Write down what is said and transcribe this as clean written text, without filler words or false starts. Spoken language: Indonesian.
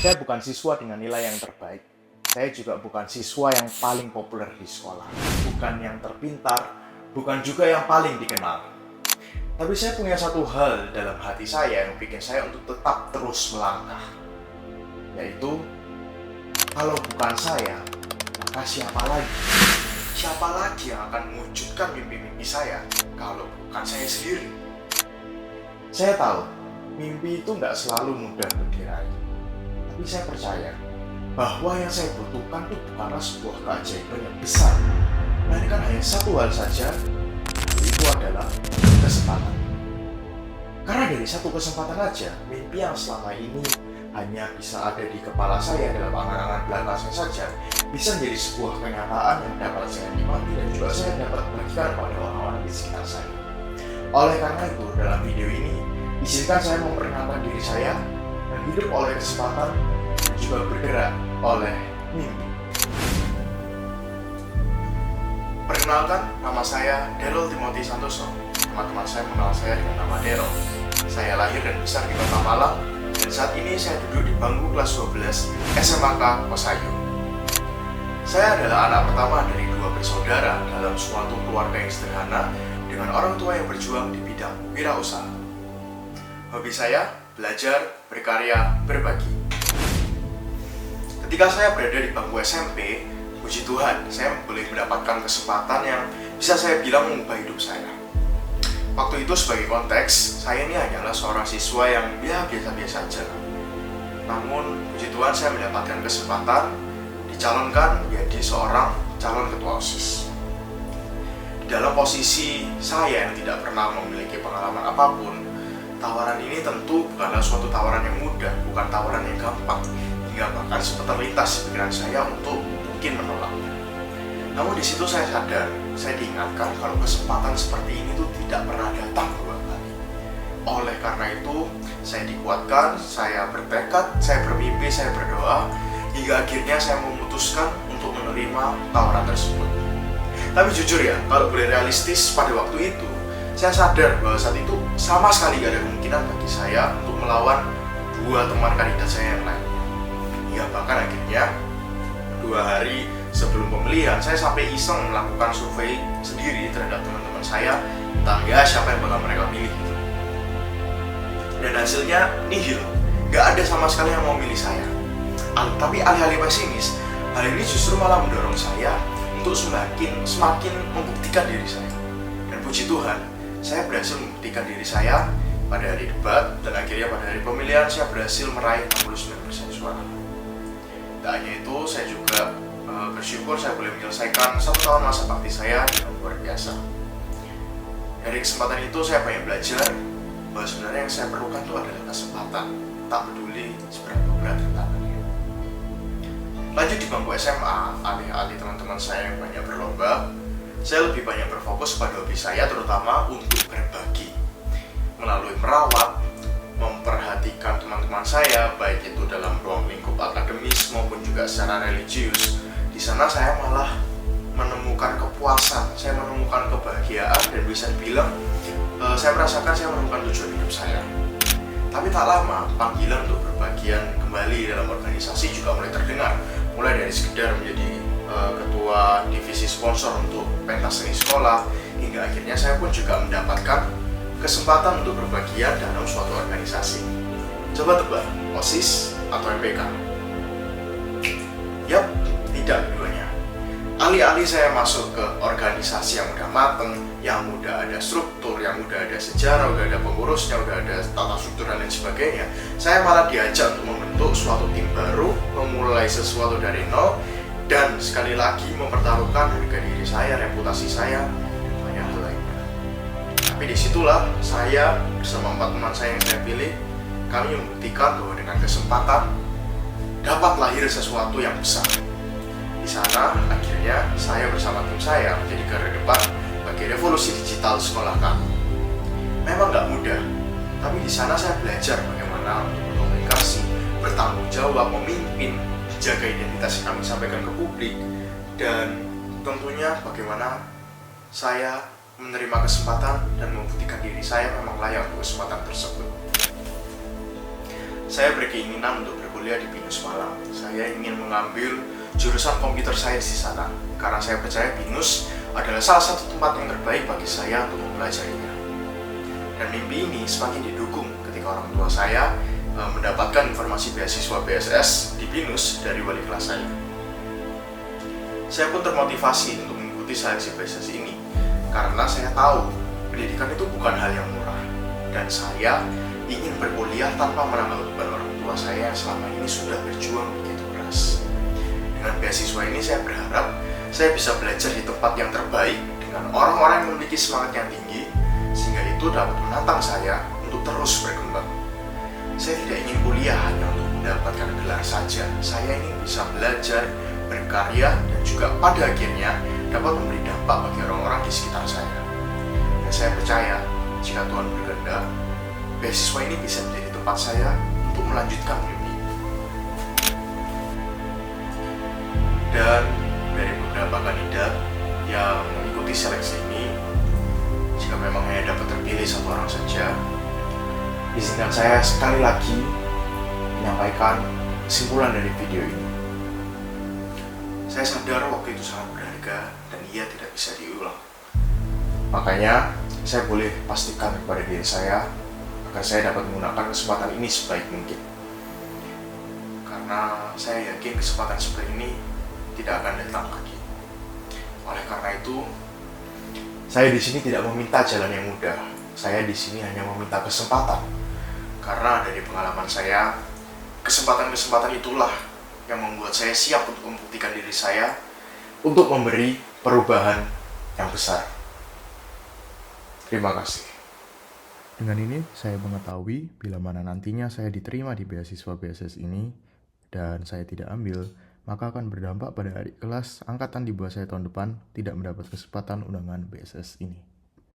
Saya bukan siswa dengan nilai yang terbaik. Saya juga bukan siswa yang paling populer di sekolah. Bukan yang terpintar, bukan juga yang paling dikenal. Tapi saya punya satu hal dalam hati saya yang bikin saya untuk tetap terus melangkah. Yaitu, kalau bukan saya, maka siapa lagi? Siapa lagi yang akan mewujudkan mimpi-mimpi saya kalau bukan saya sendiri? Saya tahu, mimpi itu nggak selalu mudah untuk diraih. Tapi saya percaya bahwa yang saya butuhkan itu bukanlah sebuah keajaiban yang besar, melainkan hanya satu hal saja, yaitu adalah kesempatan. Karena dari satu kesempatan aja, mimpi yang selama ini hanya bisa ada di kepala saya dalam angan-angan belaka saya saja, bisa menjadi sebuah kenyataan yang dapat saya nikmati dan juga saya dapat bagikan kepada orang-orang di sekitar saya. Oleh karena itu, dalam video ini, izinkan saya memperkenalkan diri saya dan hidup oleh kesempatan dan juga bergerak oleh mimpi. Perkenalkan, nama saya Daryl Timothy Santoso. Teman-teman saya mengenal saya dengan nama Daryl. Saya lahir dan besar di Kota Malang, dan saat ini saya duduk di bangku kelas 12 SMAK Kosayu. Saya adalah anak pertama dari dua bersaudara dalam suatu keluarga yang sederhana dengan orang tua yang berjuang di bidang wirausaha. Hobi saya belajar, berkarya, berbagi. Ketika saya berada di bangku SMP, puji Tuhan, saya boleh mendapatkan kesempatan yang bisa saya bilang mengubah hidup saya. Waktu itu sebagai konteks, saya ini hanyalah seorang siswa yang biasa-biasa saja. Namun, puji Tuhan saya mendapatkan kesempatan dicalonkan menjadi seorang calon ketua OSIS. Dalam posisi saya yang tidak pernah memiliki pengalaman apapun, tawaran ini tentu bukanlah suatu tawaran yang mudah, bukan tawaran yang gampang, hingga bahkan sempat terlintas di pikiran saya untuk mungkin menolaknya. Namun di situ saya sadar, saya diingatkan kalau kesempatan seperti ini tuh tidak pernah datang dua kali. Oleh karena itu, saya dikuatkan, saya bertekad, saya bermimpi, saya berdoa, hingga akhirnya saya memutuskan untuk menerima tawaran tersebut. Tapi jujur ya, kalau boleh realistis pada waktu itu, saya sadar bahwa saat itu sama sekali gak ada kemungkinan bagi saya untuk melawan dua teman kandidat saya yang lainnya. Hingga bahkan akhirnya 2 hari sebelum pemilihan, saya sampai iseng melakukan survei sendiri terhadap teman-teman saya, entah ya siapa yang bakal mereka pilih. Dan hasilnya nihil, gak ada sama sekali yang mau milih saya. Tapi alih-alih pesimis, hal ini justru malah mendorong saya untuk semakin membuktikan diri saya. Dan puji Tuhan, saya berhasil membuktikan diri saya pada hari debat, dan akhirnya pada hari pemilihan saya berhasil meraih 69% suara. Tak hanya itu, saya juga bersyukur saya boleh menyelesaikan 1 tahun masa bakti saya dengan luar biasa. Dari kesempatan itu saya banyak belajar bahwa sebenarnya yang saya perlukan itu adalah kesempatan, tak peduli seberapa berat rintangannya. Lanjut di bangku SMA, alih-alih teman-teman saya yang banyak berlomba, saya lebih banyak berfokus pada hobi saya, terutama untuk berbagi. Melalui merawat, memperhatikan teman-teman saya, baik itu dalam ruang lingkup akademis maupun juga secara religius. Di sana saya malah menemukan kepuasan, saya menemukan kebahagiaan, dan bisa dibilang saya merasakan saya menemukan tujuan hidup saya. Tapi tak lama, panggilan untuk berbagian kembali dalam organisasi juga mulai terdengar. Mulai dari sekedar menjadi ketua divisi sponsor untuk pentas seni sekolah, hingga akhirnya saya pun juga mendapatkan kesempatan untuk berbagian dalam suatu organisasi. Coba tebak, OSIS atau MPK? Yap, tidak keduanya. Alih-alih saya masuk ke organisasi yang udah mateng, yang udah ada struktur, yang udah ada sejarah, udah ada pengurusnya, udah ada tata struktur dan lain sebagainya, saya malah diajak untuk membentuk suatu tim baru, memulai sesuatu dari nol, dan sekali lagi mempertaruhkan harga diri saya, reputasi saya, dan banyak hal lainnya. Tapi disitulah saya bersama 4 teman saya yang saya pilih, kami membuktikan bahwa dengan kesempatan dapat lahir sesuatu yang besar. Di sana akhirnya saya bersama tim saya menjadi garda depan bagi revolusi digital sekolah kami. Memang nggak mudah, tapi di sana saya belajar bagaimana untuk berkomunikasi, bertanggung jawab, memimpin, jaga identitas yang kami sampaikan ke publik, dan tentunya bagaimana saya menerima kesempatan dan membuktikan diri saya memang layak untuk kesempatan tersebut. saya berkeinginan untuk berkuliah di BINUS Malang. Saya ingin mengambil jurusan Computer Science di sana, karena saya percaya BINUS adalah salah satu tempat yang terbaik bagi saya untuk mempelajarinya. Dan mimpi ini semakin didukung ketika orang tua saya mendapatkan informasi beasiswa BSS di BINUS dari wali kelas saya. Saya pun termotivasi untuk mengikuti seleksi BSS ini, karena saya tahu pendidikan itu bukan hal yang murah, dan saya ingin berkuliah tanpa menambah beban orang tua saya yang selama ini sudah berjuang begitu keras. Dengan beasiswa ini saya berharap saya bisa belajar di tempat yang terbaik dengan orang-orang yang memiliki semangat yang tinggi, sehingga itu dapat menantang saya untuk terus berkembang. Saya tidak ingin kuliah hanya untuk mendapatkan gelar saja. Saya ingin bisa belajar, berkarya, dan juga pada akhirnya dapat memberi dampak bagi orang-orang di sekitar saya. Dan saya percaya jika Tuhan berkehendak, beasiswa ini bisa menjadi tempat saya untuk melanjutkan mimpi. Dan dari beberapa kandidat yang mengikuti seleksi ini, jika memang hanya dapat terpilih satu orang saja, izinkan saya sekali lagi menyampaikan kesimpulan dari video ini. Saya sadar waktu itu sangat berharga dan ia tidak bisa diulang. Makanya, saya boleh pastikan kepada diri saya agar saya dapat menggunakan kesempatan ini sebaik mungkin. Karena saya yakin kesempatan seperti ini tidak akan datang lagi. Oleh karena itu, saya di sini tidak meminta jalan yang mudah. Saya di sini hanya meminta kesempatan. Karena dari pengalaman saya, kesempatan-kesempatan itulah yang membuat saya siap untuk membuktikan diri saya untuk memberi perubahan yang besar. Terima kasih. Dengan ini, saya mengetahui bila mana nantinya saya diterima di beasiswa BSS ini dan saya tidak ambil, maka akan berdampak pada adik kelas angkatan di bawah saya tahun depan tidak mendapat kesempatan undangan BSS ini.